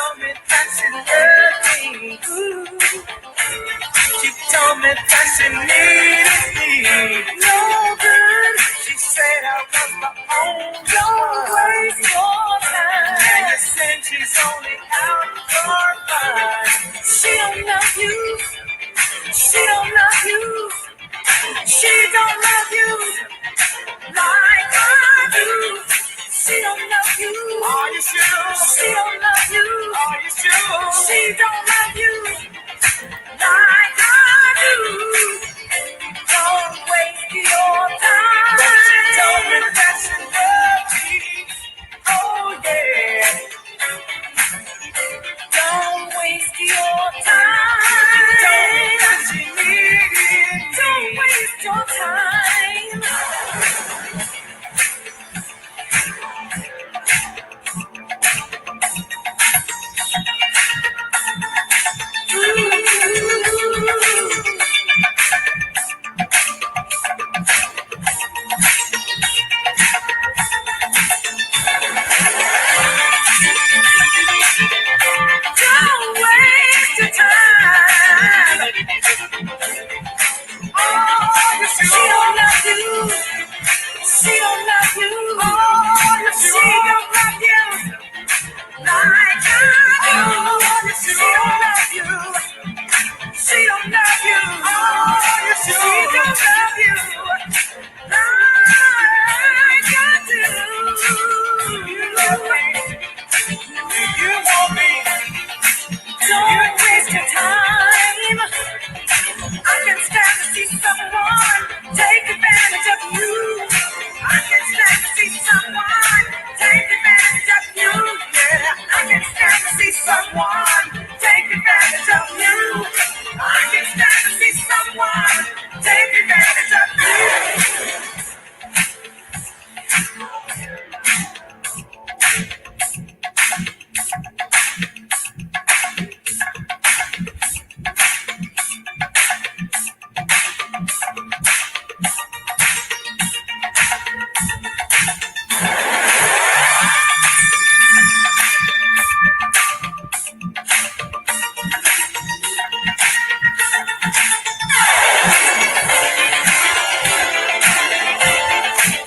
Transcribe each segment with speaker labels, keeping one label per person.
Speaker 1: told me that she loved me. She told me that she needed me. No good. She said I was the only. Don't waste your time. And you said she's only out for fun. She don't love you. She don't love you. She don't love you like I do. She don't love you. Are you sure? She don't love you. Are you sure? She don't love you like I do. Don't waste your time. But she told me that she loved me. Oh yeah. Don't waste your time. She told me that she needed me. Don't waste your time. Don't waste your time. Oh, she don't love you. She don't love you. Oh, she don't love you like I do. She don't love you. She don't love you. Oh, she don't love you like I do. You love me. You want me. Don't waste your time. I can stand to see someone take advantage of you. I can stand to see someone take advantage of you. Yeah, I can stand to see someone take advantage of you. I can stand to see someone take advantage of you.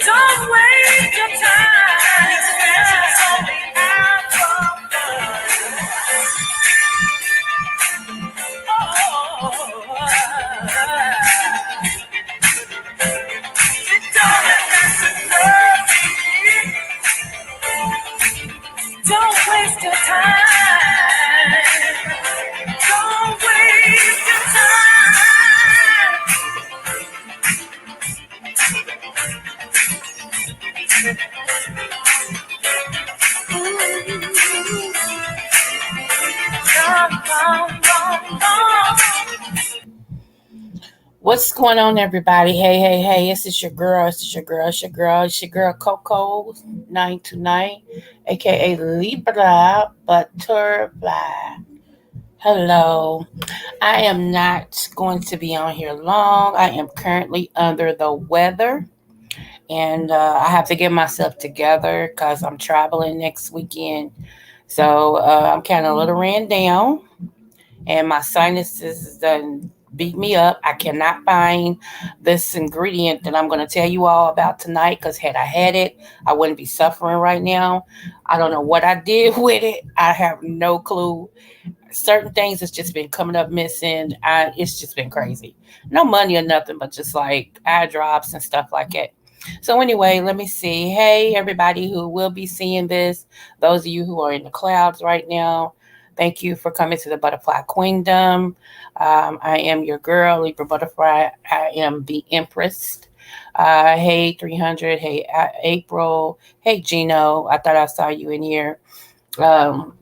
Speaker 1: Don't waste your time. It's only out for fun. Oh, she told me that she loved me. Don't waste your time. Don't waste your time. What's going on, everybody? Hey, this is your girl. It's your girl, Coco 929, aka Libra Butterfly. Hello. I am not going to be on here long. I am currently under the weather, and I have to get myself together because I'm traveling next weekend. So I'm kind of a little ran down, and my sinuses done beat me up. I cannot find this ingredient that I'm going to tell you all about tonight because had I had it, I wouldn't be suffering right now. I don't know what I did with it. I have no clue. Certain things has just been coming up missing. It's just been crazy. No money or nothing, but just like eye drops and stuff like that. So anyway, let me see. Hey, everybody who will be seeing this, those of you who are in the clouds right now, thank you for coming to the Butterfly Queendom. I am your girl, Libra Butterfly. I am the Empress. Hey, 300. Hey, April. Hey, Gino. I thought I saw you in here. Um,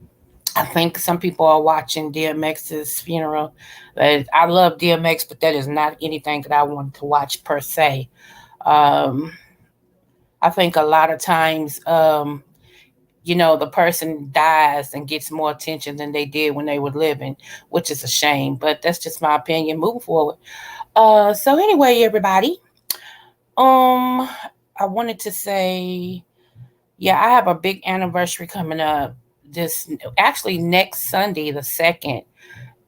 Speaker 1: I think some people are watching DMX's funeral. I love DMX, but that is not anything that I want to watch per se. Um, I think a lot of times, the person dies and gets more attention than they did when they were living, which is a shame. But that's just my opinion. Moving forward. So anyway, everybody, um, I wanted to say, yeah, I have a big anniversary coming up Just actually next Sunday, the 2nd,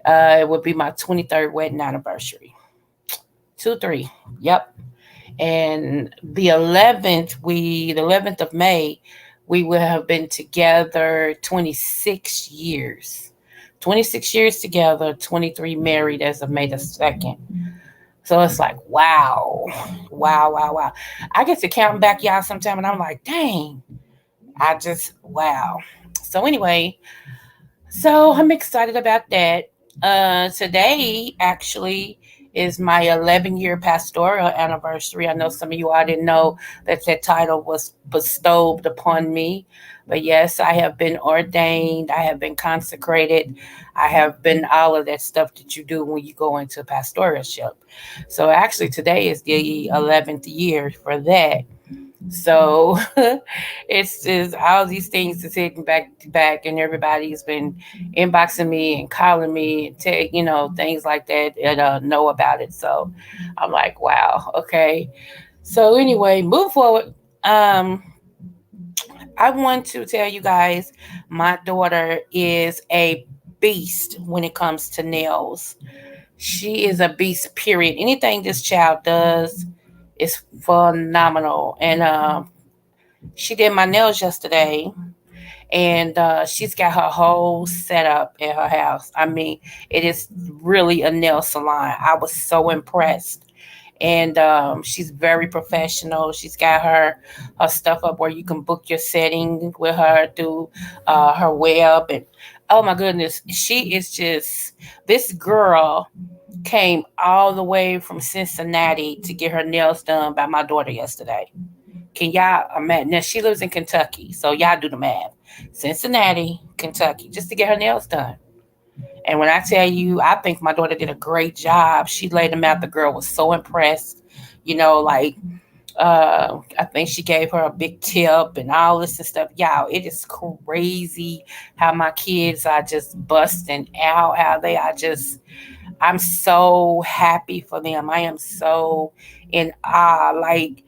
Speaker 1: it would be my 23rd wedding anniversary. 2 3. Yep. And the 11th of May, we will have been together 26 years. 26 years together, 23 married as of May the 2nd. So it's like, wow, wow, wow, wow. I get to count back, y'all, sometime, and I'm like, dang, wow. So anyway, so I'm excited about that. Today actually is my 11-year pastoral anniversary. I know some of you all didn't know that that title was bestowed upon me, but yes, I have been ordained. I have been consecrated. I have been all of that stuff that you do when you go into pastoralship. So actually, today is the 11th year for that. So it's just all these things is hitting back to back, and everybody's been inboxing me and calling me and things like that and know about it. So I'm like, wow, okay. So anyway, move forward. Um, I want to tell you guys, my daughter is a beast when it comes to nails. She is a beast. Period. Anything this child does is phenomenal, and she did my nails yesterday, and she's got her whole setup at her house. I mean, it is really a nail salon. I was so impressed. And she's very professional. She's got her stuff up where you can book your setting with her through her web. And oh my goodness, she is just this girl came all the way from Cincinnati to get her nails done by my daughter yesterday. Can y'all imagine? Now she lives in Kentucky, so y'all do the math. Cincinnati, Kentucky, just to get her nails done. And when I tell you, I think my daughter did a great job. She laid them out. The girl was so impressed. Like I think she gave her a big tip and all this and stuff. Y'all, it is crazy how my kids are just busting out. How they are just. I'm so happy for them. I am so in awe. Like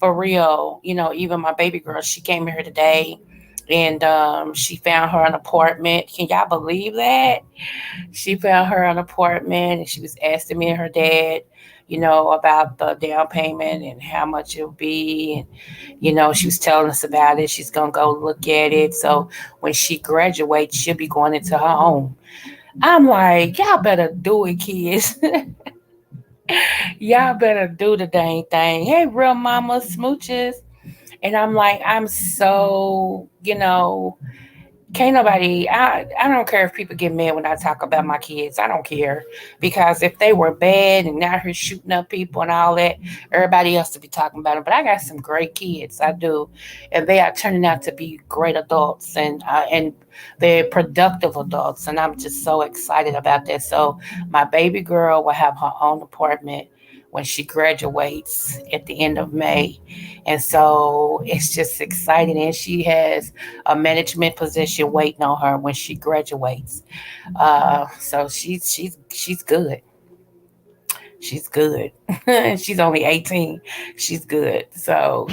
Speaker 1: for real, even my baby girl, she came here today and she found her an apartment. Can y'all believe that? She found her an apartment and she was asking me and her dad, about the down payment and how much it'll be. And, she was telling us about it. She's going to go look at it. So when she graduates, she'll be going into her home. I'm like, y'all better do it, kids. Y'all better do the dang thing. Hey, real mama smooches. And I'm like, I'm so, can't nobody, I don't care if people get mad when I talk about my kids. I don't care. Because if they were bad and now here shooting up people and all that, everybody else to be talking about them. But I got some great kids. I do. And they are turning out to be great adults and they're productive adults. And I'm just so excited about that. So my baby girl will have her own apartment when she graduates at the end of May. And so it's just exciting. And she has a management position waiting on her when she graduates. So she's good. She's good. She's only 18. She's good. So,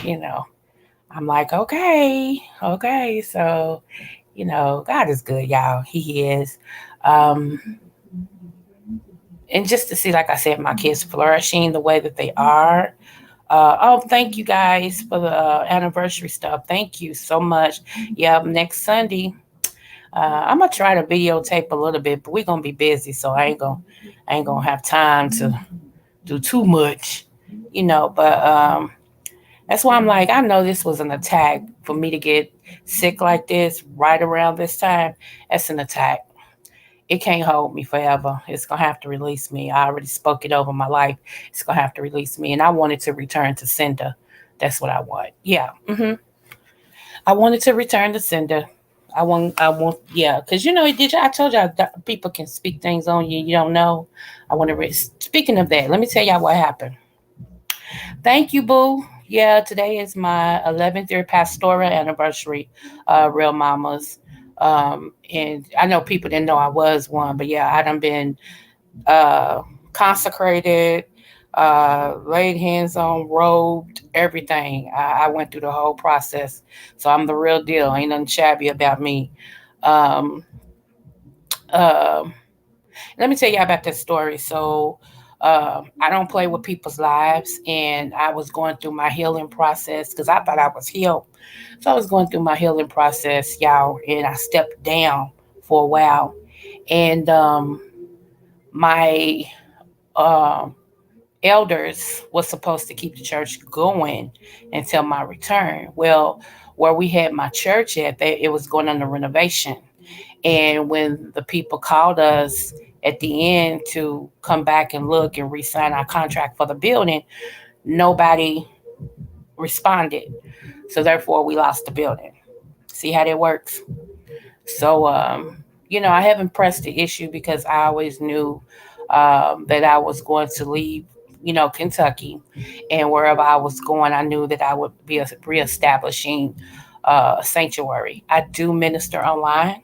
Speaker 1: I'm like, okay, okay. So, God is good, y'all. He is. Um, and just to see, like I said, my kids flourishing the way that they are. Thank you guys for the anniversary stuff. Thank you so much. Yeah, next Sunday, I'm gonna try to videotape a little bit, but we're gonna be busy, so I ain't gonna have time to do too much, But that's why I'm like, I know this was an attack for me to get sick like this right around this time. That's an attack. It can't hold me forever. It's gonna have to release me. I already spoke it over my life. It's gonna have to release me, and I wanted to return to sender. That's what I want. Yeah. I wanted to return to sender. I want, yeah, because did you? I told y'all that people can speak things on you you don't know. I want to. Speaking of that, let me tell y'all what happened. Thank you, boo. Yeah, today is my 11th year pastoral anniversary, Real Mamas. And I know people didn't know I was one, but yeah, I done been uh, consecrated, laid hands on, robed, everything. I went through the whole process. So I'm the real deal. Ain't nothing shabby about me. Um, um, Let me tell you about that story. So, I don't play with people's lives, and I was going through my healing process because I thought I was healed. So I was going through my healing process, y'all, and I stepped down for a while. And my um, elders was supposed to keep the church going until my return. Well, where we had my church at, it was going under renovation. And when the people called us at the end to come back and look and re-sign our contract for the building, nobody responded. So therefore, we lost the building. See how that works? So, I haven't pressed the issue because I always knew that I was going to leave, Kentucky, and wherever I was going, I knew that I would be reestablishing a sanctuary. I do minister online,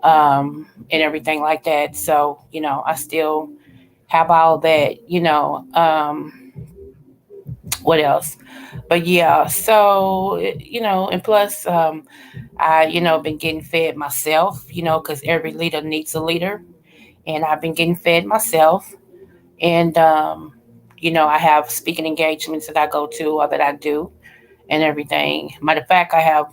Speaker 1: and everything like that. So, I still have all that, what else? But yeah, so, and plus, I, been getting fed myself, because every leader needs a leader. And I've been getting fed myself. And, I have speaking engagements that I go to or that I do and everything. Matter of fact, I have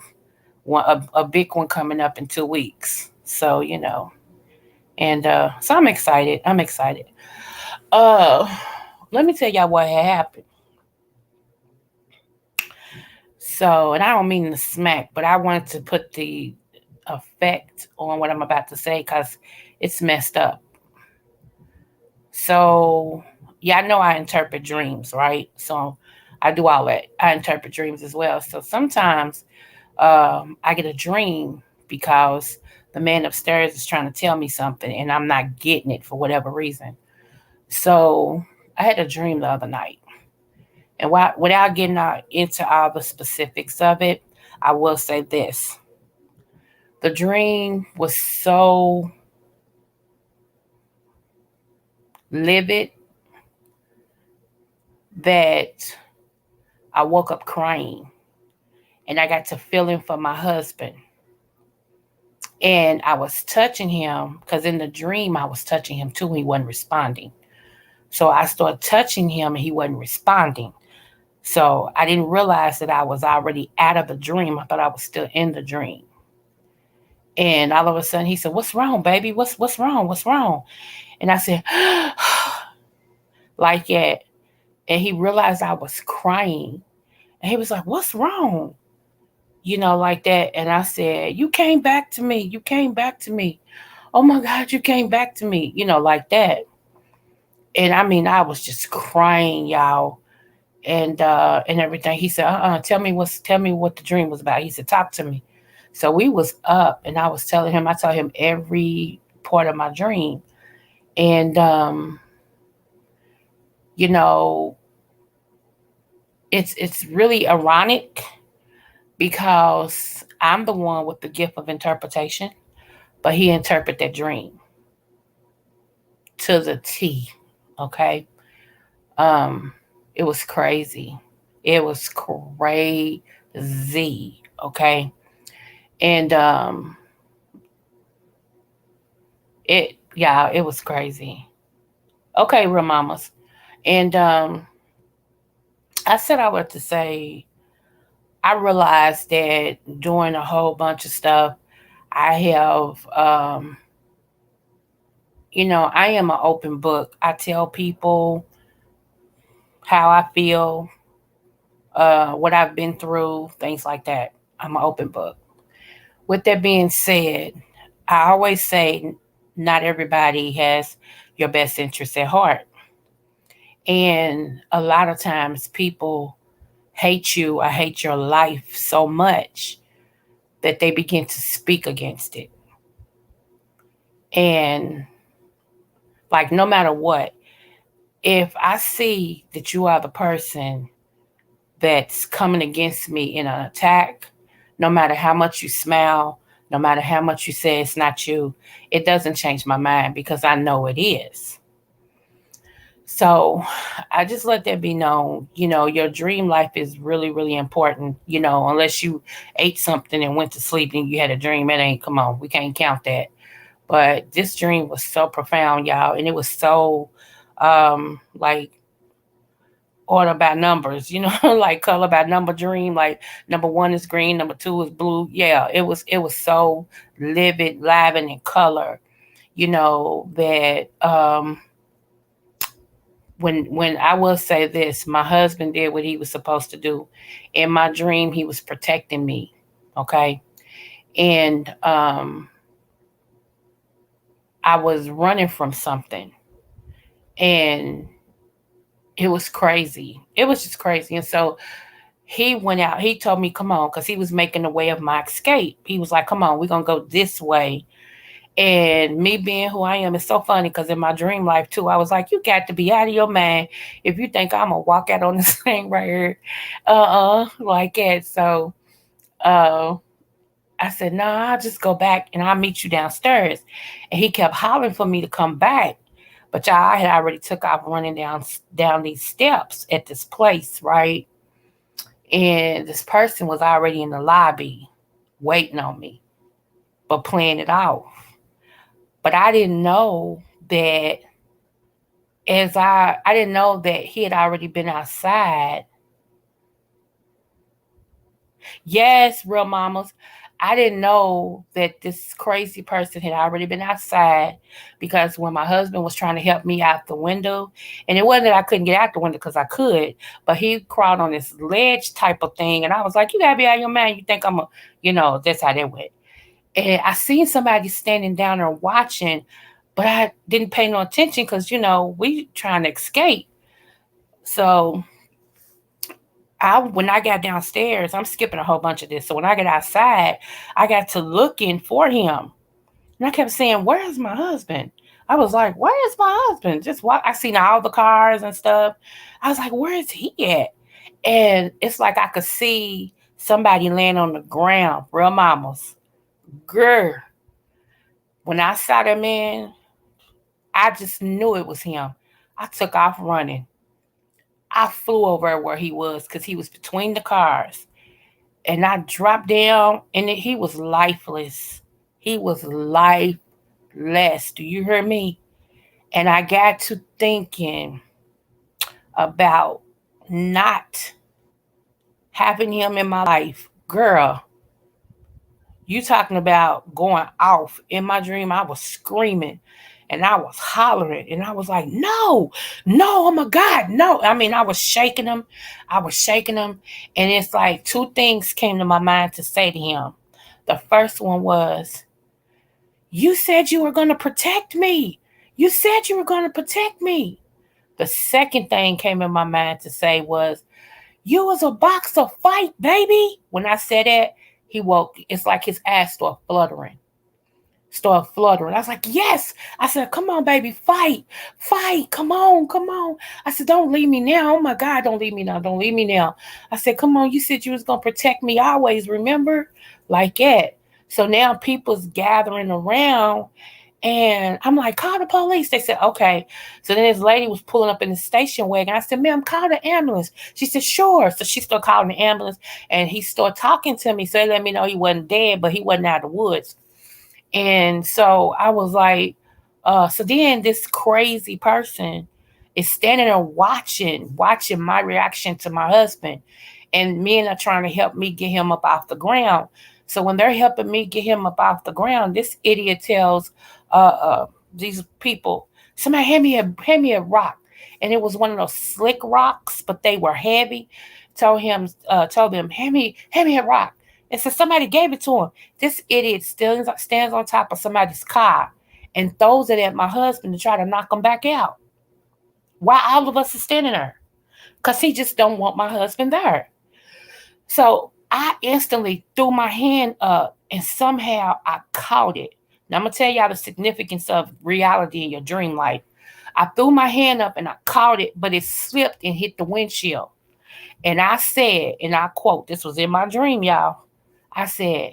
Speaker 1: a big one coming up in 2 weeks. So, and so I'm excited. I'm excited. Uh, Let me tell y'all what had happened. So, and I don't mean to smack, but I wanted to put the effect on what I'm about to say because it's messed up. So, yeah, I know I interpret dreams, right? So, I do all that. I interpret dreams as well. So sometimes I get a dream because the man upstairs is trying to tell me something and I'm not getting it for whatever reason. So, I had a dream the other night. And without getting into all the specifics of it, I will say this. The dream was so livid that I woke up crying and I got to feeling for my husband. And I was touching him because in the dream I was touching him too. He wasn't responding. So I started touching him and he wasn't responding. So I didn't realize that I was already out of the dream. I thought I was still in the dream. And all of a sudden he said, "What's wrong, baby? What's wrong? What's wrong?" And I said, like that. And he realized I was crying. And he was like, "What's wrong?" Like that. And I said, "You came back to me. You came back to me. Oh my God, you came back to me," like that. And I mean, I was just crying, y'all, and everything. He said, tell me what the dream was about. He said, "Talk to me." So we was up and I was telling him, I told him every part of my dream. And you know, it's really ironic because I'm the one with the gift of interpretation, but he interpreted that dream to the T. Okay. Um, it was crazy. It was crazy. Okay. And it was crazy. Okay, real mamas. And I said I would to say I realized that doing a whole bunch of stuff, I have I am an open book. I tell people how I feel, what I've been through, things like that. I'm an open book. With that being said, I always say not everybody has your best interest at heart. And a lot of times people hate you or hate your life so much that they begin to speak against it. And like, no matter what, if I see that you are the person that's coming against me in an attack, no matter how much you smile, no matter how much you say it's not you, it doesn't change my mind because I know it is. So I just let that be known. Your dream life is really, really important. Unless you ate something and went to sleep and you had a dream, it ain't, come on, we can't count that. But this dream was so profound, y'all, and it was so like order by numbers, like color by number dream. Like number one is green, number two is blue. Yeah, it was so livid, live, and in color. That when I will say this, my husband did what he was supposed to do. In my dream, he was protecting me. Okay. And I was running from something. And it was crazy. It was just crazy. And so he went out. He told me, come on, because he was making the way of my escape. He was like, come on, we're going to go this way. And me being who I am, it's so funny because in my dream life too, I was like, you got to be out of your mind if you think I'm going to walk out on this thing right here. Like that. So uh, I said, no, I'll just go back and I'll meet you downstairs. And he kept hollering for me to come back. But y'all, I had already took off running down these steps at this place, right? And this person was already in the lobby waiting on me, but playing it off. But I didn't know that I didn't know that he had already been outside. Yes, real mamas. I didn't know that this crazy person had already been outside because when my husband was trying to help me out the window, and it wasn't that I couldn't get out the window because I could, but he crawled on this ledge type of thing, and I was like, "You gotta be out of your mind. You think I'm a, that's how that went." And I seen somebody standing down there watching, but I didn't pay no attention because we trying to escape. So when I got downstairs, I'm skipping a whole bunch of this. So when I got outside, I got to looking for him, and I kept saying, "Where's my husband?" I was like, "Where's my husband?" Just walk. I seen all the cars and stuff. I was like, "Where is he at?" And it's like I could see somebody laying on the ground. Real mamas, girl. When I saw that man, I just knew it was him. I took off running. I flew over where he was because he was between the cars. And I dropped down, and he was lifeless. He was lifeless. Do you hear me? And I got to thinking about not having him in my life. Girl, you talking about going off. In my dream, I was screaming and I was hollering and I was like, no, no, oh my God, no. I mean, I was shaking him. I was shaking him. And it's like two things came to my mind to say to him. The first one was, you said you were going to protect me. You said you were going to protect me. The second thing came in my mind to say was, you was a boxer fight, baby. When I said that, he woke. It's like his ass started fluttering. Started fluttering. I was like, yes. I said, come on, baby, fight. Fight. Come on, come on. I said, don't leave me now. Oh my God, don't leave me now. Don't leave me now. I said, come on, you said you was gonna protect me always, remember? Like that. So now people's gathering around and I'm like, call the police. They said, okay. So then this lady was pulling up in the station wagon. I said, ma'am, call the ambulance. She said, sure. So she started calling the ambulance and he started talking to me. So they let me know he wasn't dead, but he wasn't out of the woods. And so I was like, so then this crazy person is standing there watching my reaction to my husband. And men are trying to help me get him up off the ground. So when they're helping me get him up off the ground, this idiot tells these people, somebody hand me a rock. And it was one of those slick rocks, but they were heavy. Told them, hand me a rock. And so somebody gave it to him. This idiot still stands on top of somebody's car and throws it at my husband to try to knock him back out. While all of us are standing there. Because he just don't want my husband there. So I instantly threw my hand up and somehow I caught it. Now I'm going to tell y'all the significance of reality in your dream life. I threw my hand up and I caught it, but it slipped and hit the windshield. And I said, and I quote, this was in my dream, y'all. I said,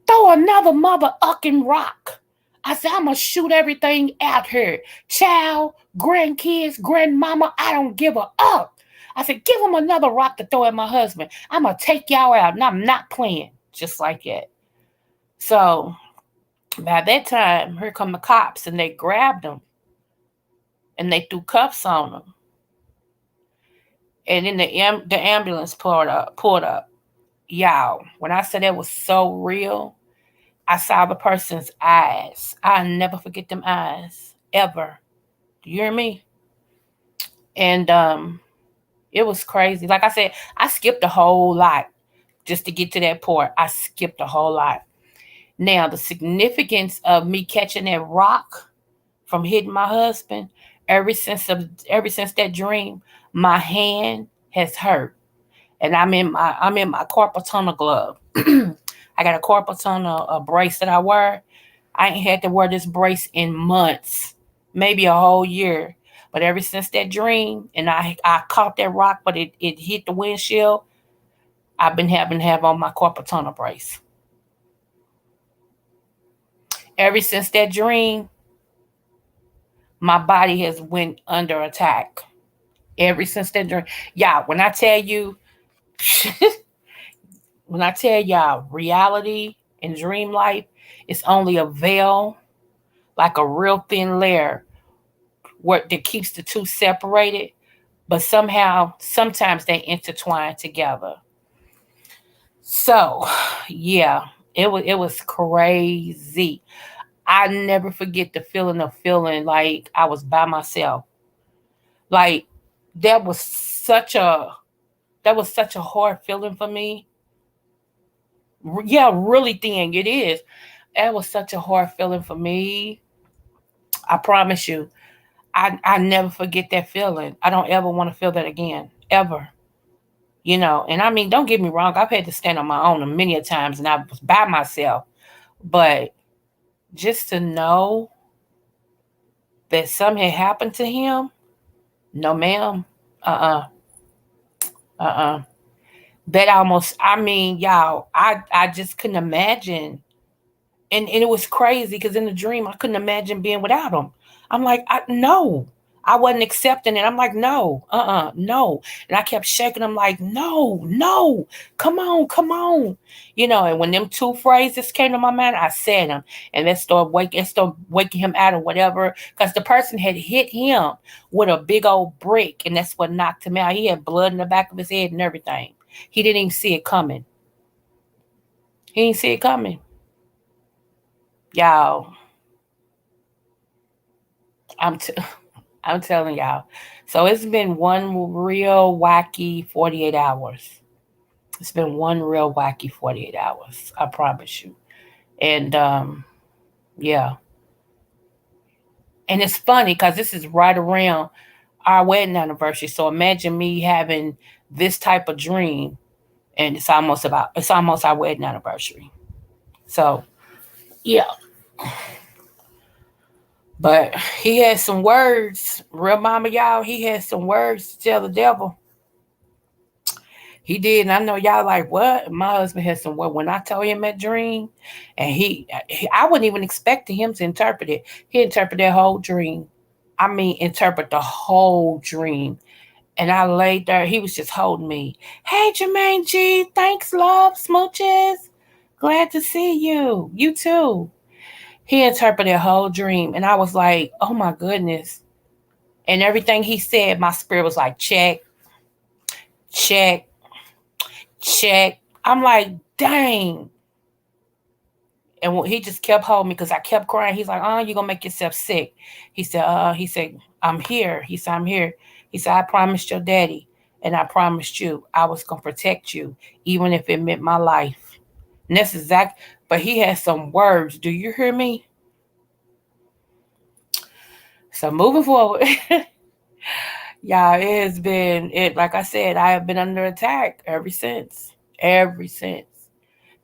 Speaker 1: throw another mother ucking rock. I said, I'm going to shoot everything out here. Child, grandkids, grandmama, I don't give a up. I said, give him another rock to throw at my husband. I'm going to take y'all out, and I'm not playing. Just like that. So by that time, here come the cops, and they grabbed him, and they threw cuffs on him. And then the ambulance pulled up. Y'all, when I said that was so real, I saw the person's eyes. I'll never forget them eyes, ever. Do you hear me? And it was crazy. Like I said, I skipped a whole lot just to get to that part. I skipped a whole lot. Now, the significance of me catching that rock from hitting my husband, ever since that dream, my hand has hurt. And I'm in my carpal tunnel glove. I got a carpal tunnel a brace that I wear. I ain't had to wear this brace in months, maybe a whole year. But ever since that dream, and I caught that rock, but it hit the windshield, I've been having to have on my carpal tunnel brace. Ever since that dream, my body has went under attack. Ever since that dream, y'all. When I tell y'all, reality and dream life is only a veil, like a real thin layer, that keeps the two separated. But somehow, sometimes they intertwine together. So, yeah, it was crazy. I never forget the feeling of feeling like I was by myself. Like that was such a that was such a hard feeling for me. Yeah, really thin. It is. That was such a hard feeling for me. I promise you. I never forget that feeling. I don't ever want to feel that again. Ever. And I mean, don't get me wrong, I've had to stand on my own many a times and I was by myself. But just to know that something had happened to him, no ma'am. Uh uh. That almost, I mean, y'all, I just couldn't imagine. And it was crazy because in the dream I couldn't imagine being without him. I'm like, no, I wasn't accepting it. I'm like, no, no. And I kept shaking him like, no, no, come on. And when them two phrases came to my mind, I said them, and it started waking him out or whatever, because the person had hit him with a big old brick, and that's what knocked him out. He had blood in the back of his head and everything. He didn't even see it coming. He didn't see it coming. Y'all, I'm t- I'm telling y'all. So it's been one real wacky 48 hours. It's been one real wacky 48 hours. I promise you. And yeah. And it's funny because this is right around our wedding anniversary. So imagine me having this type of dream, and it's almost our wedding anniversary. So yeah. But he had some words, real mama, y'all. He had some words to tell the devil. He did, and I know y'all like what? My husband had some words. When I told him that dream, and I wasn't even expecting him to interpret it. He interpreted that whole dream. I mean, interpret the whole dream. And I laid there. He was just holding me. Hey, Jermaine G. Thanks, love, smooches. Glad to see you. You too. He interpreted the whole dream, and I was like, oh my goodness. And everything he said, my spirit was like, check, check, check. I'm like, dang. And he just kept holding me because I kept crying. He's like, you're going to make yourself sick. He said, I'm here. He said, I'm here. He said, I promised your daddy, and I promised you I was going to protect you, even if it meant my life. And that's exact. But he had some words. Do you hear me? So moving forward, yeah, it has been it. Like I said, I have been under attack ever since. Ever since.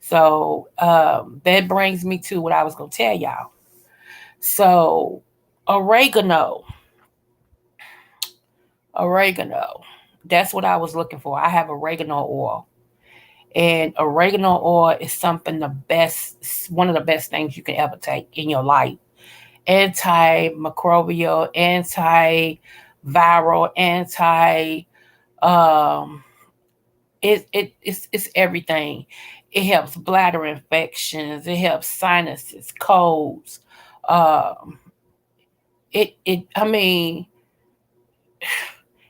Speaker 1: So that brings me to what I was gonna tell y'all. So oregano, oregano. That's what I was looking for. I have oregano oil, and oregano oil is something one of the best things you can ever take in your life. antimicrobial, antiviral, anti um it's everything. It helps bladder infections, it helps sinuses, colds. Um it I mean,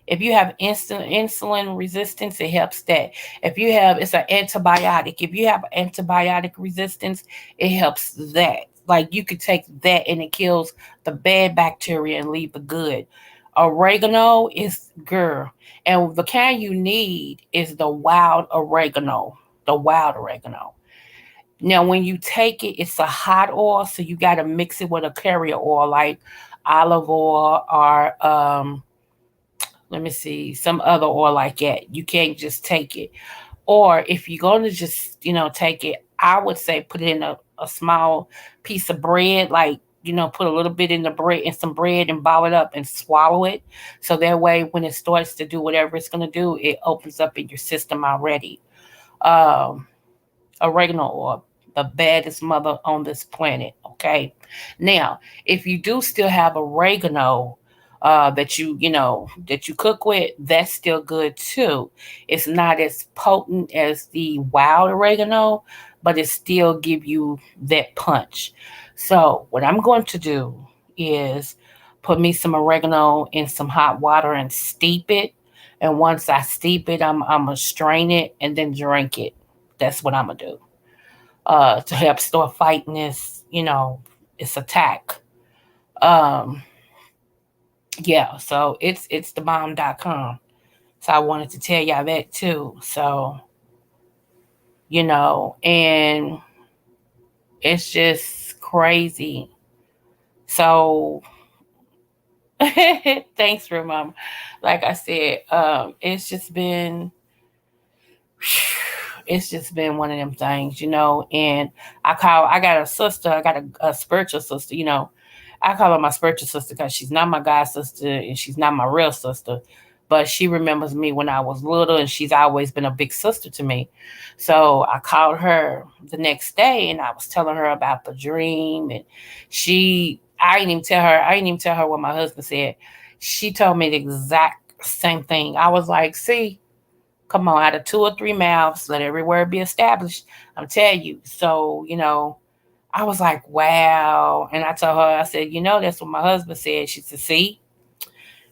Speaker 1: if you have insulin resistance, it helps that. If you have, it's an antibiotic. If you have antibiotic resistance, it helps that. Like you could take that and it kills the bad bacteria and leave the good. Oregano is girl, and the kind you need is the wild oregano. The wild oregano. Now, when you take it, it's a hot oil, so you got to mix it with a carrier oil like olive oil or let me see, some other oil like that. You can't just take it. Or if you're going to just, take it, I would say put it in a small piece of bread, like, put a little bit in the bread and some bread and ball it up and swallow it. So that way, when it starts to do whatever it's going to do, it opens up in your system already. Um, Oregano oil, the baddest mother on this planet. Okay. Now, if you do still have oregano that you cook with, that's still good too. It's not as potent as the wild oregano, but it still give you that punch. So what I'm going to do is put me some oregano in some hot water and steep it. And once I steep it, I'm gonna strain it and then drink it. That's what I'm gonna do. To help start fighting this attack. Um, yeah, so it's thebomb.com. So I wanted to tell y'all that too. So, and it's just crazy. So thanks for mom. Like I said, it's just been one of them things, and I got a sister, I got a spiritual sister, I call her my spiritual sister because she's not my god sister and she's not my real sister, but she remembers me when I was little and she's always been a big sister to me. So I called her the next day and I was telling her about the dream, and I didn't even tell her what my husband said. She told me the exact same thing. I was like, see, come on, out of two or three mouths, let every word be established. I'm telling you. So, I was like, wow. And I told her, I said, that's what my husband said. She said, see,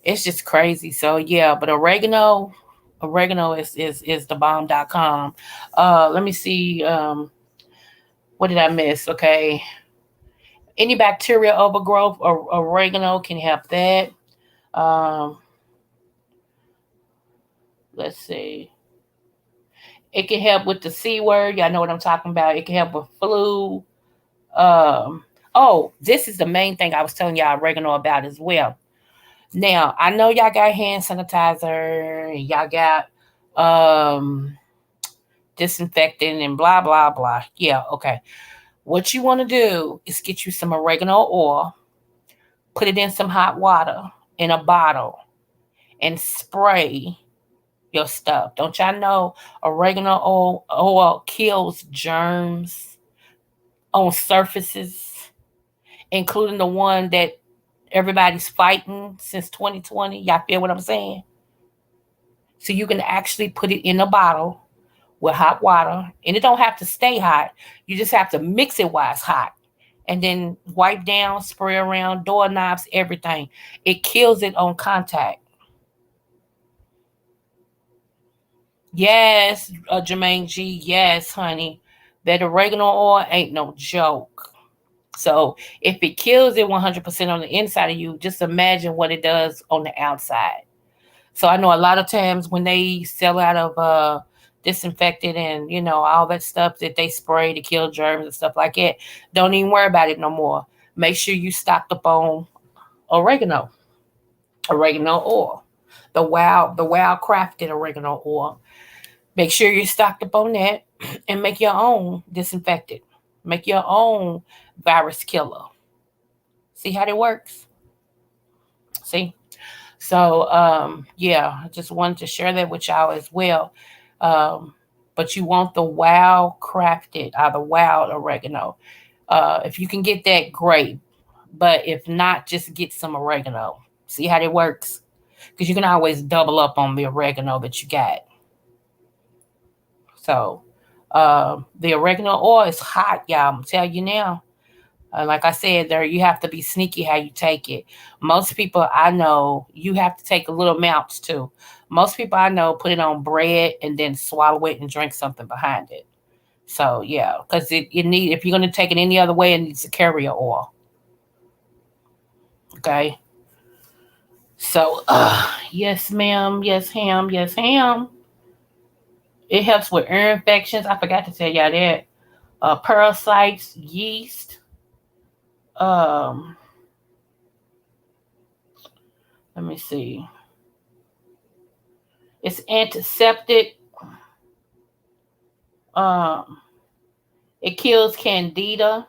Speaker 1: it's just crazy. So yeah, but oregano is the bomb.com. Let me see. What did I miss? Okay. Any bacterial overgrowth or oregano can help that. Um, let's see. It can help with the C word. Y'all know what I'm talking about. It can help with flu. Um, oh, this is the main thing I was telling y'all oregano about as well. Now, I know y'all got hand sanitizer, and y'all got disinfectant and blah blah blah. Yeah, okay. What you want to do is get you some oregano oil, put it in some hot water in a bottle, and spray your stuff. Don't y'all know oregano oil kills germs on surfaces, including the one that everybody's fighting since 2020. Y'all feel what I'm saying? So you can actually put it in a bottle with hot water, and it don't have to stay hot. You just have to mix it while it's hot, and then wipe down, spray around doorknobs, everything. It kills it on contact. Yes, Jermaine G. Yes, honey, that oregano oil ain't no joke. So if it kills it 100% on the inside of you, just imagine what it does on the outside. So I know a lot of times when they sell out of disinfectant and all that stuff that they spray to kill germs and stuff like that, don't even worry about it no more. Make sure you stock up on oregano, oregano oil, the wild crafted oregano oil. Make sure you're stocked up on that, and make your own disinfectant. Make your own virus killer. See how that works? See? So yeah, I just wanted to share that with y'all as well. Um, but you want the wild crafted, the wild oregano. If you can get that, great. But if not, just get some oregano. See how that works? Because you can always double up on the oregano that you got. So the oregano oil is hot, y'all. I'm tell you now. Like I said, there you have to be sneaky how you take it. Most people I know, you have to take a little amounts too. Most people I know put it on bread and then swallow it and drink something behind it. So yeah, because it need if you're gonna take it any other way, it needs a carrier oil. Okay. So yes, ma'am, yes, ham, yes, ham. It helps with ear infections. I forgot to tell y'all that. Parasites, yeast. Um, Let me see. It's antiseptic. Um, it kills candida.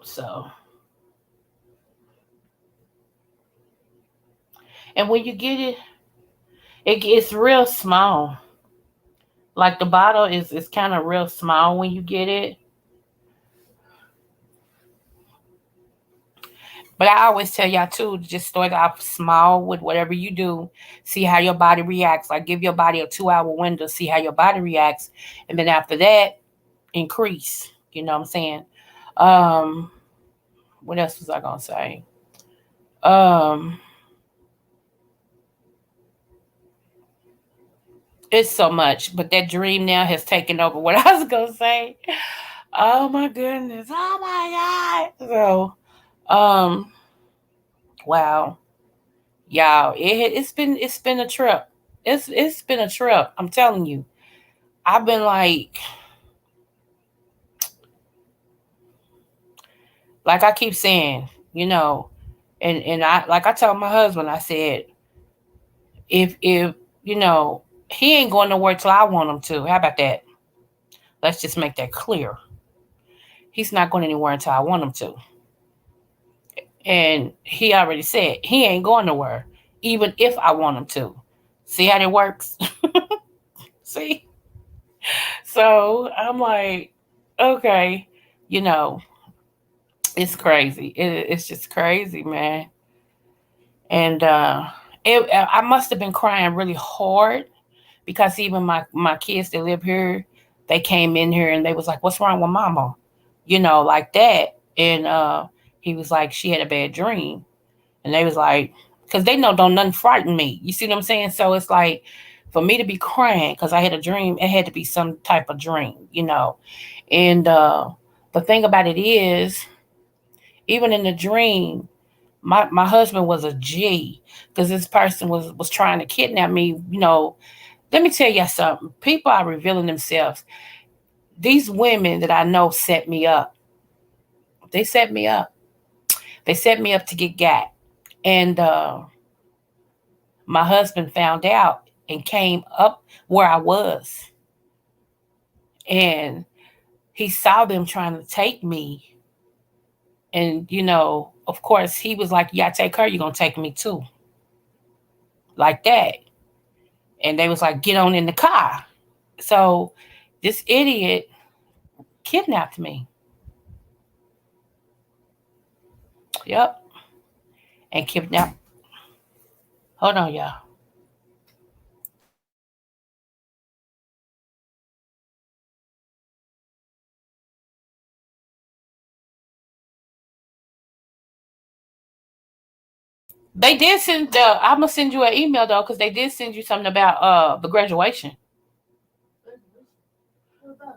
Speaker 1: So, and when you get it, it's real small. Like the bottle is kind of real small when you get it. But I always tell y'all too, to just start off small with whatever you do. See how your body reacts. Like give your body a 2 hour window, see how your body reacts. And then after that, increase. You know what I'm saying? Um, what else was I gonna say? Um, it's so much, but that dream now has taken over what I was gonna say. Oh my goodness. Oh my god. Wow. Y'all, it's been a trip. It's been a trip. I'm telling you. I've been like I keep saying, and I like I told my husband, I said, if you know, he ain't going nowhere till I want him to. How about that? Let's just make that clear. He's not going anywhere until I want him to. And he already said he ain't going nowhere, even if I want him to. See how that works? See? So I'm like, okay, you know, it's crazy. It's just crazy, man. And I must have been crying really hard because even my kids that live here, they came in here and they was like, "What's wrong with Mama?" Like that. And he was like, "She had a bad dream," and they was like, because they know don't nothing frighten me. You see what I'm saying? So it's like for me to be crying because I had a dream, it had to be some type of dream. And the thing about it is, even in the dream, my husband was a G because this person was trying to kidnap me. Let me tell you something. People are revealing themselves. These women that I know set me up. They set me up. They set me up to get got. And my husband found out and came up where I was. And he saw them trying to take me. And, of course, he was like, "Yeah, take her, you're going to take me too." Like that. And they was like, "Get on in the car." So this idiot kidnapped me. Yep. And kidnapped. Hold on, y'all. They did send I'm gonna send you an email though, because they did send you something about the graduation.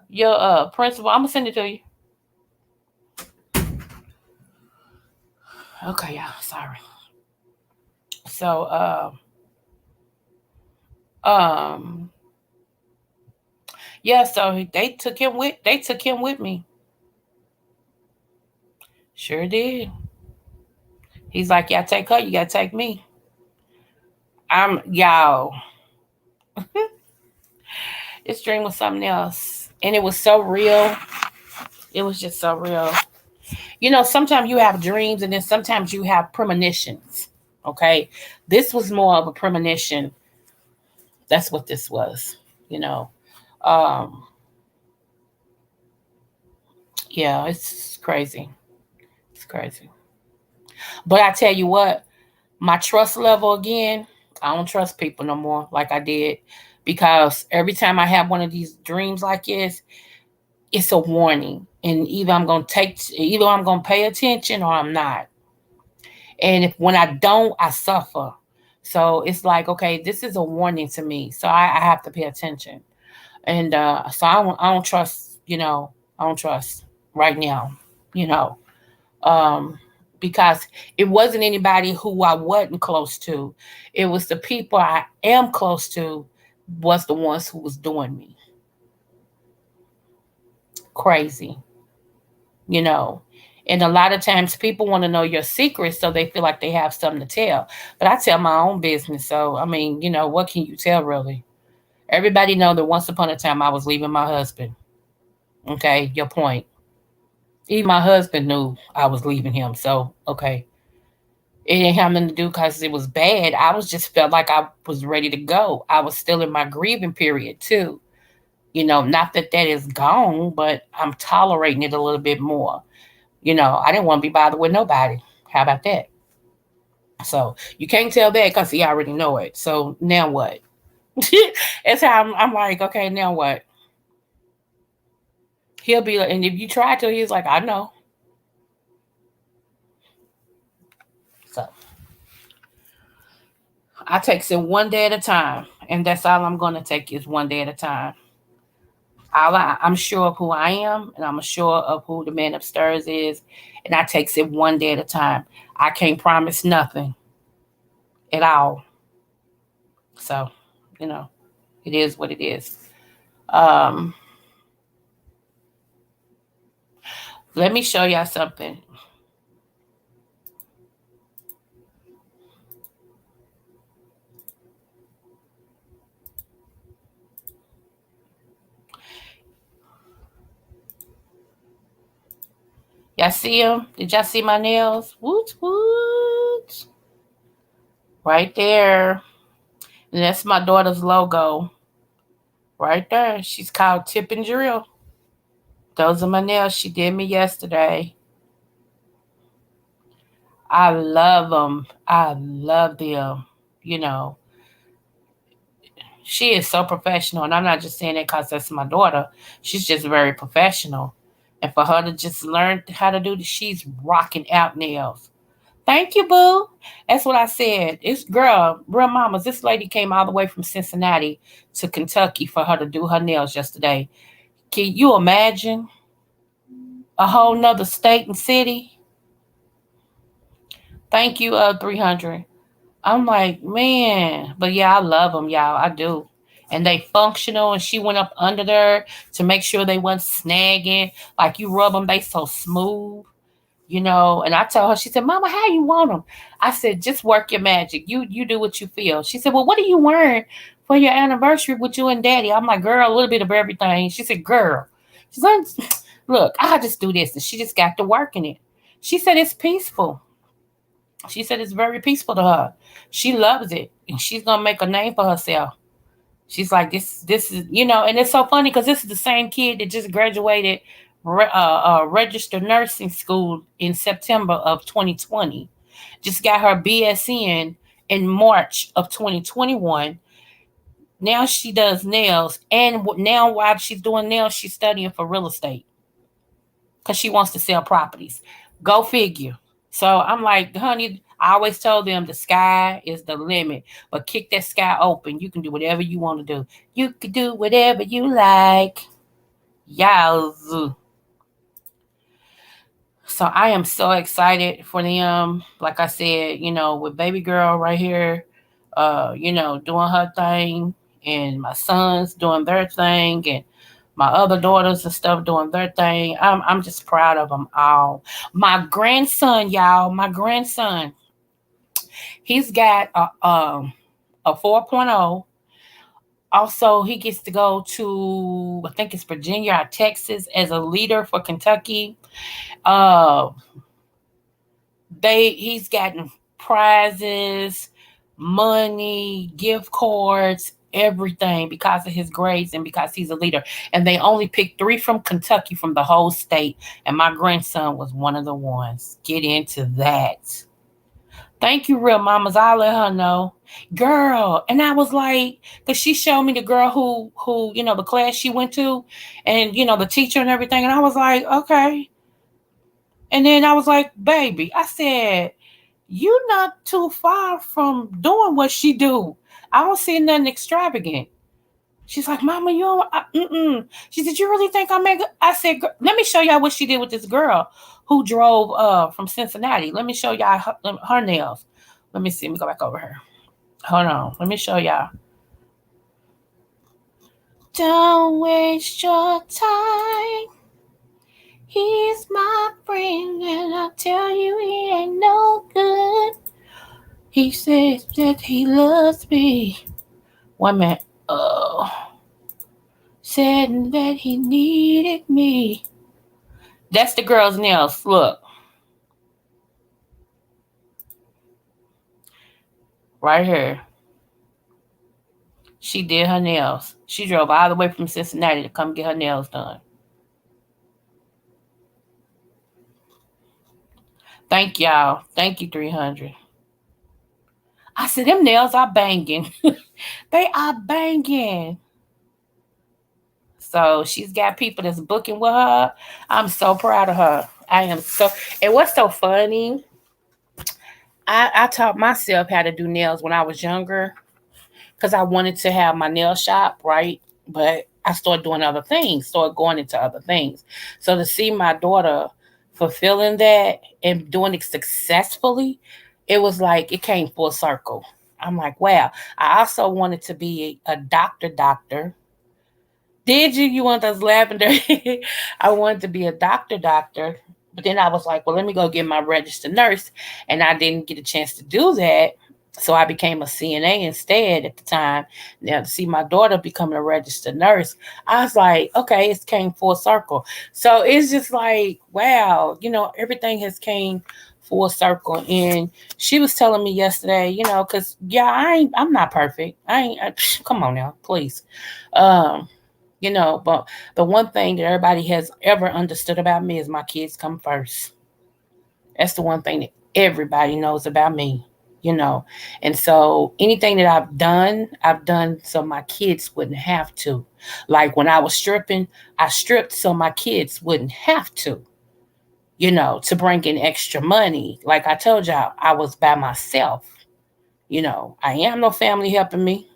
Speaker 1: Your principal. I'm gonna send it to you. Okay, y'all. Sorry. So um yeah, so they took him with me. Sure did. He's like, "Yeah, take her, you gotta take me." I'm y'all. This dream was something else. And it was so real. It was just so real. Sometimes you have dreams and then sometimes you have premonitions. Okay. This was more of a premonition. That's what this was, you know. Um, Yeah, it's crazy. It's crazy. But I tell you what, my trust level again, I don't trust people no more like I did, because every time I have one of these dreams like this, it's a warning. And either I'm gonna pay attention or I'm not. And if when I don't, I suffer. So it's like, okay, this is a warning to me. So I have to pay attention. And so I don't trust, I don't trust right now, you know. Um because it wasn't anybody who I wasn't close to. It was the people I am close to was the ones who was doing me crazy, you know. And a lot of times people want to know your secrets so they feel like they have something to tell. But I tell my own business. So I mean, what can you tell really? Everybody know that once upon a time I was leaving my husband. Okay, your point. Even my husband knew I was leaving him. So okay, it didn't have nothing to do because it was bad. I was just felt like I was ready to go. I was still in my grieving period too. Not that that is gone, but I'm tolerating it a little bit more. I didn't want to be bothered with nobody. How about that? So you can't tell that because he already know it. So now what? That's how I'm like, okay, now what? He'll be like, and if you try to, he's like, I know. So I takes it one day at a time, and that's all I'm gonna take is one day at a time. I'm sure of who I am, and I'm sure of who the man upstairs is, and I takes it one day at a time. I can't promise nothing at all. So, you know, it is what it is. Um, Let me show y'all something. Y'all see them? Did y'all see my nails? Woot woot. Right there. And that's my daughter's logo. Right there. She's called Tip and Drill. Those are my nails she did me yesterday. I love them. I love them. You know, she is so professional. And I'm not just saying it because that's my daughter. She's just very professional. And for her to just learn how to do this, she's rocking out nails. Thank you, boo. That's what I said. It's girl, real mamas. This lady came all the way from Cincinnati to Kentucky for her to do her nails yesterday. Can you imagine a whole nother state and city? Thank you, 300. I'm like, man, but yeah, I love them, y'all. I do. And they functional. And she went up under there to make sure they wasn't snagging. Like you rub them, they so smooth. And I told her, she said, Mama, how you want them? I said, just work your magic. You do what you feel. She said, well, what are you wearing for your anniversary with you and Daddy? I'm like, girl, a little bit of everything. She said, girl. She's like, look, I just do this. And she just got to work in it. She said, it's peaceful. She said, it's very peaceful to her. She loves it. And she's going to make a name for herself. She's like, this is, and it's so funny because this is the same kid that just graduated registered nursing school in September of 2020. Just got her BSN in March of 2021. Now she does nails. And now while she's doing nails, she's studying for real estate because she wants to sell properties. Go figure. So I'm like, honey, I always told them the sky is the limit, but kick that sky open. You can do whatever you want to do. You can do whatever you like. Yowz. So I am so excited for them. Like I said, with baby girl right here, doing her thing, and my sons doing their thing, and my other daughters and stuff doing their thing. I'm just proud of them all. My grandson, y'all, my grandson, he's got a 4.0. Also, he gets to go to, I think it's Virginia or Texas as a leader for Kentucky. Uh, he's gotten prizes, money, gift cards, everything because of his grades and because he's a leader. And they only picked 3 from Kentucky from the whole state. And my grandson was one of the ones. Get into that. Thank you, real mamas. I'll let her know. Girl. And I was like, because she showed me the girl who, the class she went to and, the teacher and everything. And I was like, okay. And then I was like, baby, I said, you not too far from doing what she do. I don't see nothing extravagant. She's like, Mama, you don't, mm-mm. She said, you really think I'm mega? I said, let me show y'all what she did with this girl who drove from Cincinnati. Let me show y'all her nails. Let me see. Let me go back over here. Hold on. Let me show y'all. Don't waste your time. He's my friend, and I tell you he ain't no good. He says that he loves me. 1 minute. Oh. Said that he needed me. That's the girl's nails. Look. Right here. She did her nails. She drove all the way from Cincinnati to come get her nails done. Thank y'all. Thank you, 300. I said, them nails are banging. They are banging. So she's got people that's booking with her. I'm so proud of her. I am so. And what's so funny, I taught myself how to do nails when I was younger because I wanted to have my nail shop, right? But I started doing other things, started going into other things. So to see my daughter fulfilling that and doing it successfully, it was like it came full circle. I'm like, wow. I also wanted to be a doctor. Did you? You want those lavender? I wanted to be a doctor. But then I was like, well, let me go get my registered nurse. And I didn't get a chance to do that. So I became a CNA instead at the time. Now to see my daughter becoming a registered nurse, I was like, okay, it came full circle. So it's just like, wow, everything has came full circle. And she was telling me yesterday, because I'm not perfect. Come on now, please. Um, but the one thing that everybody has ever understood about me is my kids come first. That's the one thing that everybody knows about me, you know. And so anything that I've done so my kids wouldn't have to. Like when I was stripping, I stripped so my kids wouldn't have to, to bring in extra money. Like I told y'all, I was by myself. I am no family helping me.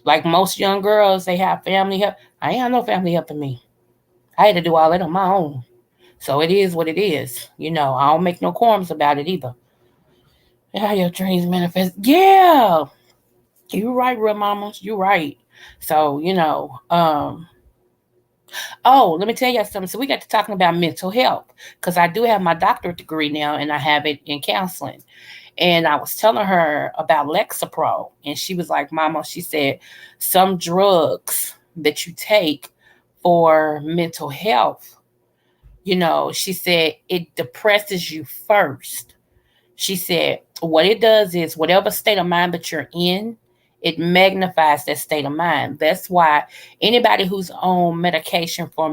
Speaker 1: Like most young girls, they have family help. I ain't have no family helping me. I had to do all that on my own. So it is what it is. I don't make no qualms about it either. How your dreams manifest. Yeah. You're right, real mamas. You're right. So, oh, let me tell you something. So we got to talking about mental health because I do have my doctorate degree now and I have it in counseling. And I was telling her about Lexapro. And she was like, Mama, she said, some drugs that you take for mental health, she said it depresses you first. She said, what it does is whatever state of mind that you're in, it magnifies that state of mind. That's why anybody who's on medication for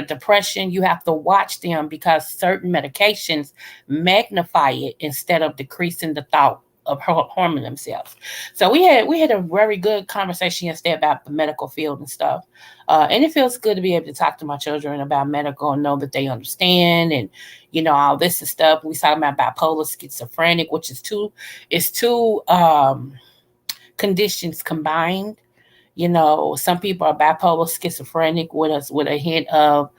Speaker 1: depression, you have to watch them because certain medications magnify it instead of decreasing the thought of harming themselves. So we had a very good conversation yesterday about the medical field and stuff, and it feels good to be able to talk to my children about medical and know that they understand and all this and stuff. We talking about bipolar, schizophrenic, which is two conditions combined. Some people are bipolar, schizophrenic with a hint of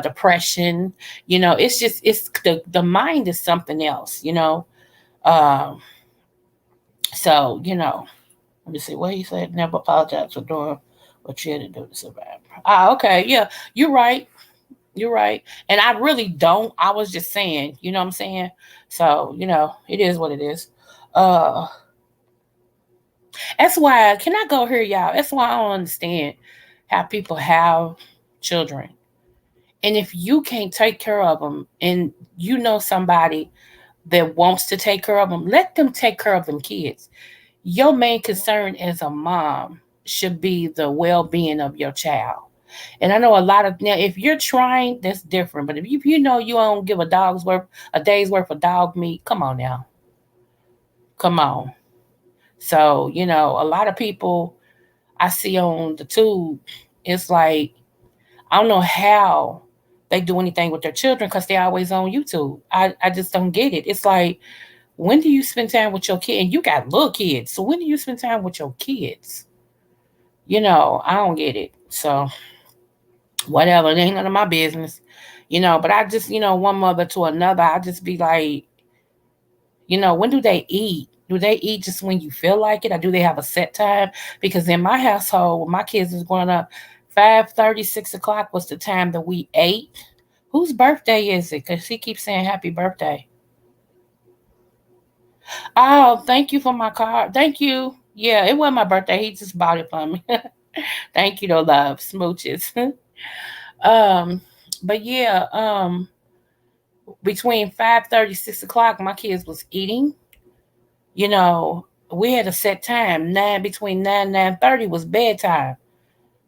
Speaker 1: depression. It's the mind is something else. Um, so let me see what he said. Never apologize for doing what you had to do to survive. Okay, yeah, you're right. You're right. And I really don't. I was just saying. You know what I'm saying? So it is what it is. Uh, That's why, can I go here, y'all? That's why I don't understand how people have children. And if you can't take care of them and you know somebody that wants to take care of them, let them take care of them kids. Your main concern as a mom should be the well-being of your child. And I know a lot of, now if you're trying, that's different. But if you know you don't give a day's worth of dog meat, come on now, come on. So a lot of people I see on the tube, it's like I don't know how they do anything with their children because they're always on YouTube. I just don't get it. It's like, when do you spend time with your kid? And you got little kids, so when do you spend time with your kids? I don't get it. So whatever, it ain't none of my business. But I just, one mother to another, I just be like, when do they eat? Do they eat just when you feel like it, or do they have a set time? Because in my household, when my kids was growing up, 5:30, 6 o'clock was the time that we ate. Whose birthday is it? Because he keeps saying happy birthday. Oh, thank you for my card. Thank you. Yeah, it wasn't my birthday. He just bought it for me. Thank you, though, love. Smooches. um, but yeah, between 5:30, 6 o'clock, my kids was eating. We had a set time. Between 9:30 was bedtime.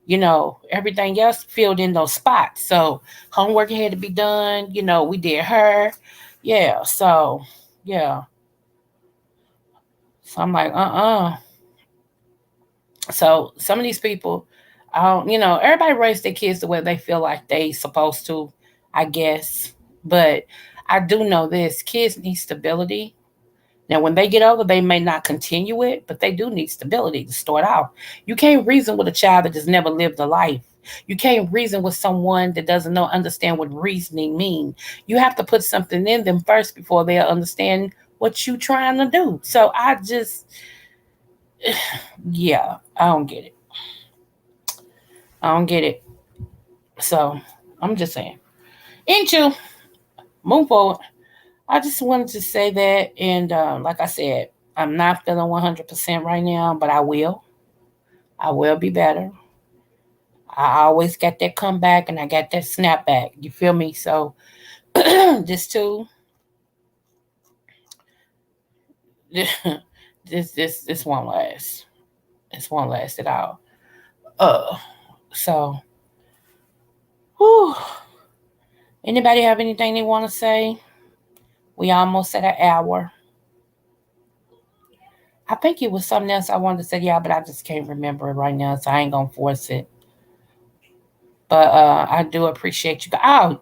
Speaker 1: Everything else filled in those spots. So homework had to be done. We did her. Yeah. So yeah. So I'm like, So some of these people, everybody raised their kids the way they feel like they supposed to, I guess. But I do know this: kids need stability. Now, when they get older, they may not continue it, but they do need stability to start out. You can't reason with a child that has never lived a life. You can't reason with someone that doesn't know understand what reasoning means. You have to put something in them first before they'll understand what you're trying to do. So I just, yeah, I don't get it. I don't get it. So I'm just saying. Into move forward. I just wanted to say that, and like I said, I'm not feeling 100% right now, but I will. I will be better. I always got that comeback and I got that snapback. You feel me? So this too, this won't last. This won't last at all. Uh, so, whew. Anybody have anything they want to say? We almost at an hour. I think it was something else I wanted to say, yeah, but I just can't remember it right now, so I ain't gonna force it. But I do appreciate you. Oh,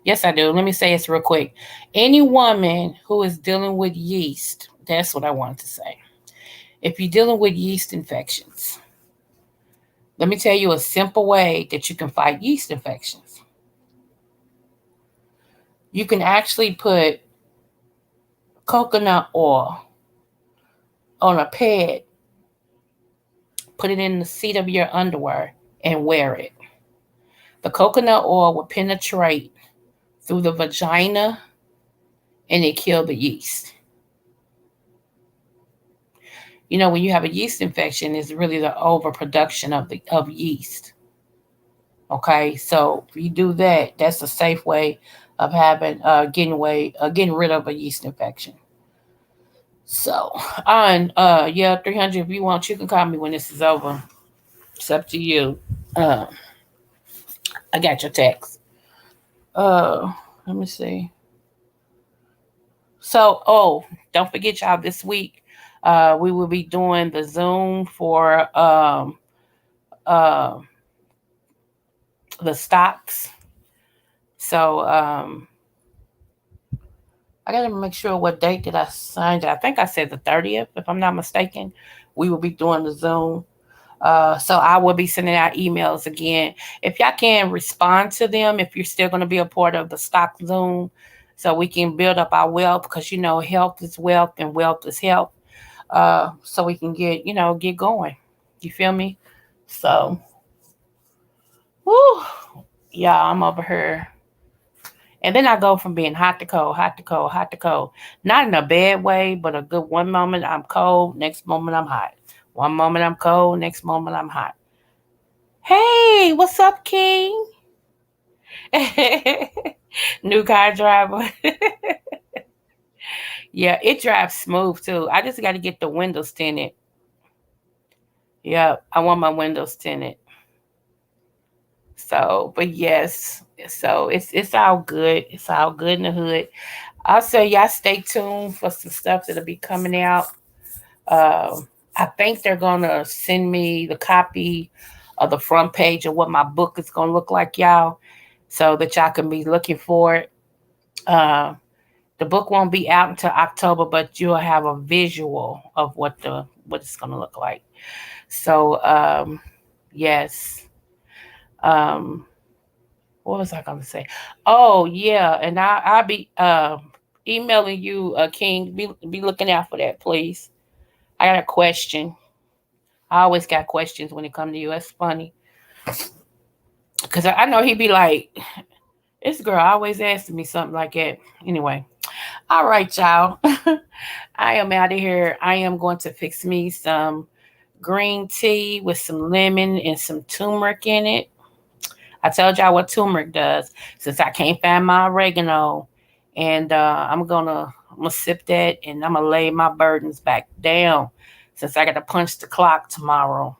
Speaker 1: yes, I do. Let me say this real quick. Any woman who is dealing with yeast, that's what I wanted to say. If you're dealing with yeast infections, let me tell you a simple way that you can fight yeast infections. You can actually put coconut oil on a pad, put it in the seat of your underwear, and wear it. The coconut oil will penetrate through the vagina and it kill the yeast. When you have a yeast infection, it's really the overproduction of yeast. Okay, so if you do that, that's a safe way of having getting rid of a yeast infection. So, and yeah, 300. If you want, you can call me when this is over. It's up to you. Uh, I got your text. Let me see. So, don't forget, y'all. This week, we will be doing the Zoom for uh the stocks. So, I gotta make sure what date did I sign it. I think I said the 30th, if I'm not mistaken. We will be doing the Zoom. So I will be sending out emails again. If y'all can respond to them, if you're still going to be a part of the stock Zoom, so we can build up our wealth, because health is wealth and wealth is health. So we can get going. You feel me? So, whoo, yeah, I'm over here. And then I go from being hot to cold, hot to cold, hot to cold. Not in a bad way, but a good one moment I'm cold, next moment I'm hot. One moment I'm cold, next moment I'm hot. Hey, what's up, King? New car driver. Yeah, it drives smooth too. I just got to get the windows tinted. Yep, I want my windows tinted. So, but yes, so it's all good. It's all good in the hood. I'll say y'all stay tuned for some stuff that'll be coming out. I think they're gonna send me the copy of the front page of what my book is gonna look like, y'all, so that y'all can be looking for it. Uh, the book won't be out until October, but you'll have a visual of what it's gonna look like. So yes. Um, what was I gonna say? Oh yeah, and I'll be emailing you, King. Be looking out for that, please. I got a question. I always got questions when it comes to you. That's funny because I know he'd be like, "This girl always asking me something like that." Anyway, all right, y'all. I am out of here. I am going to fix me some green tea with some lemon and some turmeric in it. I told y'all what turmeric does since I can't find my oregano. And I'm gonna sip that and I'm gonna lay my burdens back down since I gotta punch the clock tomorrow.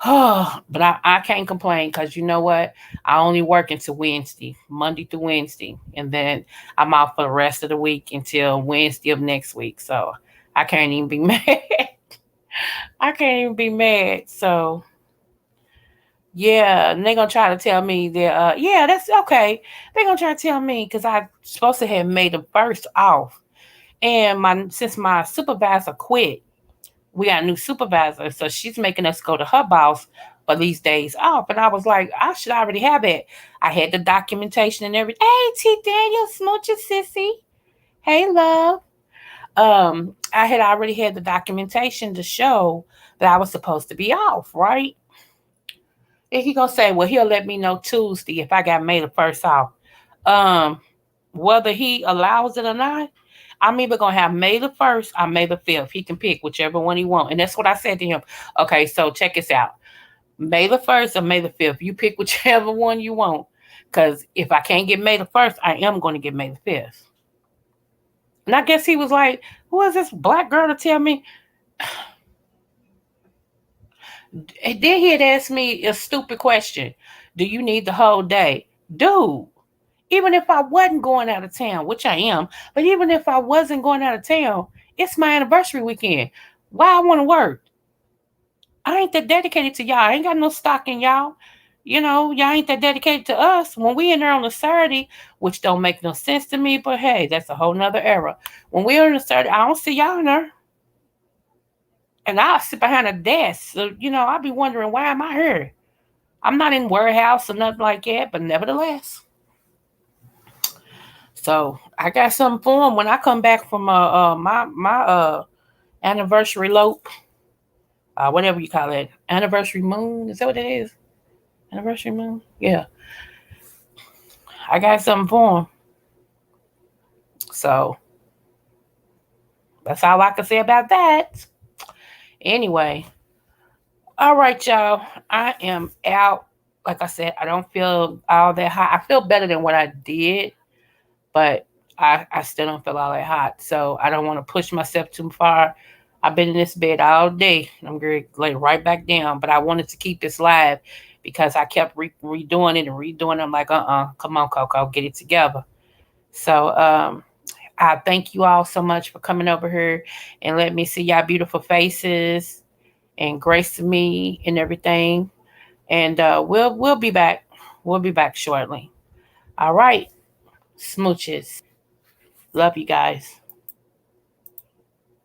Speaker 1: But I can't complain because you know what? I only work until Wednesday, Monday through Wednesday. And then I'm off for the rest of the week until Wednesday of next week. So I can't even be mad. I can't even be mad. So yeah, and they're gonna try to tell me that yeah, that's okay. They're gonna try to tell me because I supposed to have made the first off. And my since my supervisor quit, we got a new supervisor, so she's making us go to her boss for these days off. And I was like, I should already have it. I had the documentation and everything. Hey, T Daniel, smooches, sissy. Hey, love. I had already had the documentation to show that I was supposed to be off, right? And he gonna say, well, he'll let me know Tuesday if I got May the first off. Um, whether he allows it or not, I'm either gonna have May the first or May the fifth. He can pick whichever one he wants, and that's what I said to him. Okay, so check this out: May the first or May the fifth. You pick whichever one you want, because if I can't get May the first, I am going to get May the fifth. And I guess he was like, "Who is this black girl to tell me?" And then he had asked me a stupid question: "Do you need the whole day, dude?" Even if I wasn't going out of town, which I am, but even if I wasn't going out of town, it's my anniversary weekend. Why I want to work? I ain't that dedicated to y'all. I ain't got no stock in y'all. You know, y'all ain't that dedicated to us. When we in there on a Saturday, which don't make no sense to me, but hey, that's a whole nother era. When we're on a Saturday, I don't see y'all in there. And I'll sit behind a desk. So, I'll be wondering, why am I here? I'm not in warehouse or nothing like that, but nevertheless. So I got something for him when I come back from my anniversary lope, whatever you call it, anniversary moon. Is that what it is? Anniversary moon. Yeah, I got something for him. So that's all I can say about that. Anyway, all right, y'all. I am out. Like I said, I don't feel all that hot. I feel better than what I did, but I still don't feel all that hot. So I don't want to push myself too far. I've been in this bed all day. I'm going to lay right back down. But I wanted to keep this live because I kept redoing it and redoing it. I'm like, come on, Coco, get it together. So I thank you all so much for coming over here and let me see y'all beautiful faces and grace me and everything. And we'll be back. We'll be back shortly. All right, smooches. Love you guys.